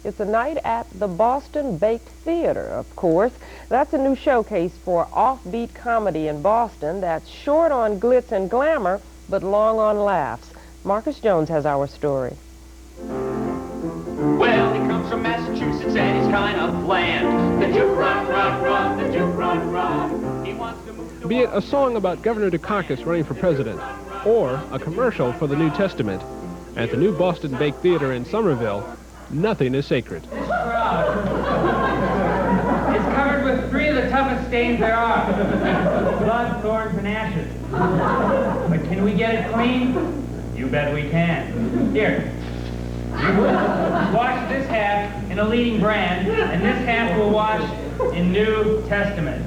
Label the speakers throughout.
Speaker 1: It's a night at the Boston Baked Theater, of course. That's a new showcase for offbeat comedy in Boston that's short on glitz and glamour, but long on laughs. Marcus Jones has our story.
Speaker 2: Well, he comes from Massachusetts and he's kind of bland. The Duke run, the Duke run. He wants to move to...
Speaker 3: Be it a song about Governor Dukakis running for president, or a commercial for the New Testament, at the new Boston Baked Theater in Somerville, nothing is sacred.
Speaker 4: This crowd is covered with 3 of the toughest stains there are. Blood, thorns, and ashes. But can we get it clean? You bet we can. Here. Wash this half in a leading brand, and this half will wash in New Testament.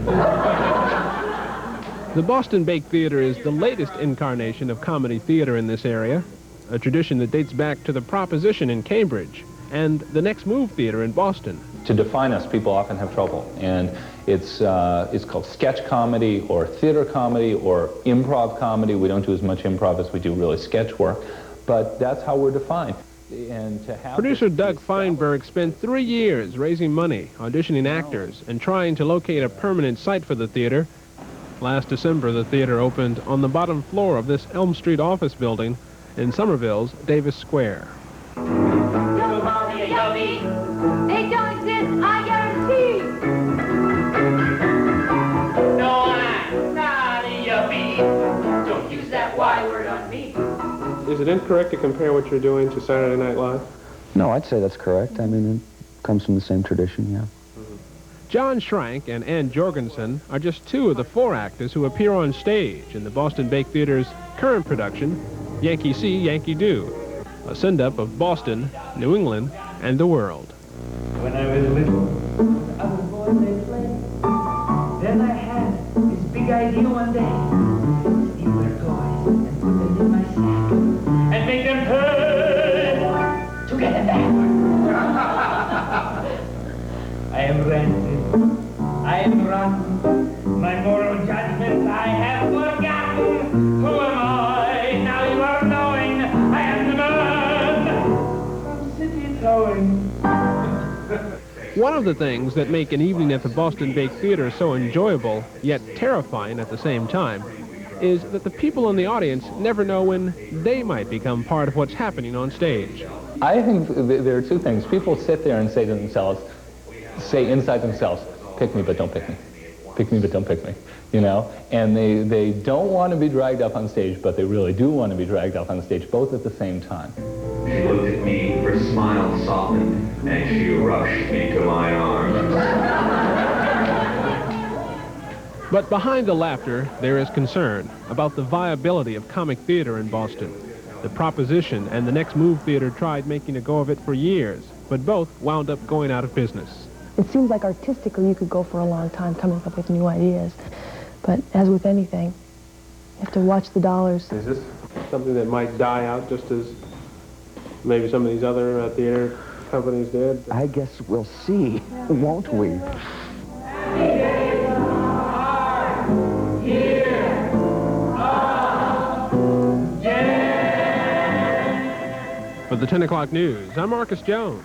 Speaker 3: The Boston Baked Theater is the latest incarnation of comedy theater in this area, a tradition that dates back to the Proposition in Cambridge and the Next Move Theater in Boston.
Speaker 5: To define us, people often have trouble, and it's called sketch comedy or theater comedy or improv comedy. We don't do as much improv as we do really sketch work, but that's how we're defined. And to have
Speaker 3: Producer Doug Feinberg spent 3 years raising money, auditioning actors, and trying to locate a permanent site for the theater. Last December, the theater opened on the bottom floor of this Elm Street office building in Somerville's Davis Square.
Speaker 6: They don't exist, I guarantee.
Speaker 2: No, I'm not a yuppie. Don't use that Y word on me.
Speaker 3: Is it incorrect to compare what you're doing to Saturday Night Live?
Speaker 7: No, I'd say that's correct. I mean, it comes from the same tradition, yeah.
Speaker 3: John Schrank and Ann Jorgensen are just 2 of the 4 actors who appear on stage in the Boston Baked Theater's current production, Yankee See, Yankee Do, a send-up of Boston, New England, and the world.
Speaker 4: When I was little, the other boys they played. Then I had this big idea one day. Steal their toys and put them in my sack. And make them turn to get them back. I am rented. I am rotten. My moral judgment I have forgotten. Who am I? Now you are knowing I am the man from city throwing.
Speaker 3: One of the things that make an evening at the Boston Baked Theater so enjoyable, yet terrifying at the same time, is that the people in the audience never know when they might become part of what's happening on stage.
Speaker 5: I think there are 2 things. People sit there and say to themselves, say inside themselves, pick me but don't pick me. Pick me but don't pick me, you know? And they don't want to be dragged up on stage, but they really do want to be dragged up on stage, both at the same time.
Speaker 8: She looked at me, her smile softened, and she rushed into my arms.
Speaker 3: But behind the laughter, there is concern about the viability of comic theater in Boston. The Proposition and the Next Move Theater tried making a go of it for years, but both wound up going out of business.
Speaker 9: It seems like artistically you could go for a long time coming up with new ideas. But as with anything, you have to watch the dollars.
Speaker 3: Is this something that might die out just as maybe some of these other theater companies did?
Speaker 7: I guess we'll see, won't we?
Speaker 3: For the 10 o'clock news, I'm Marcus Jones.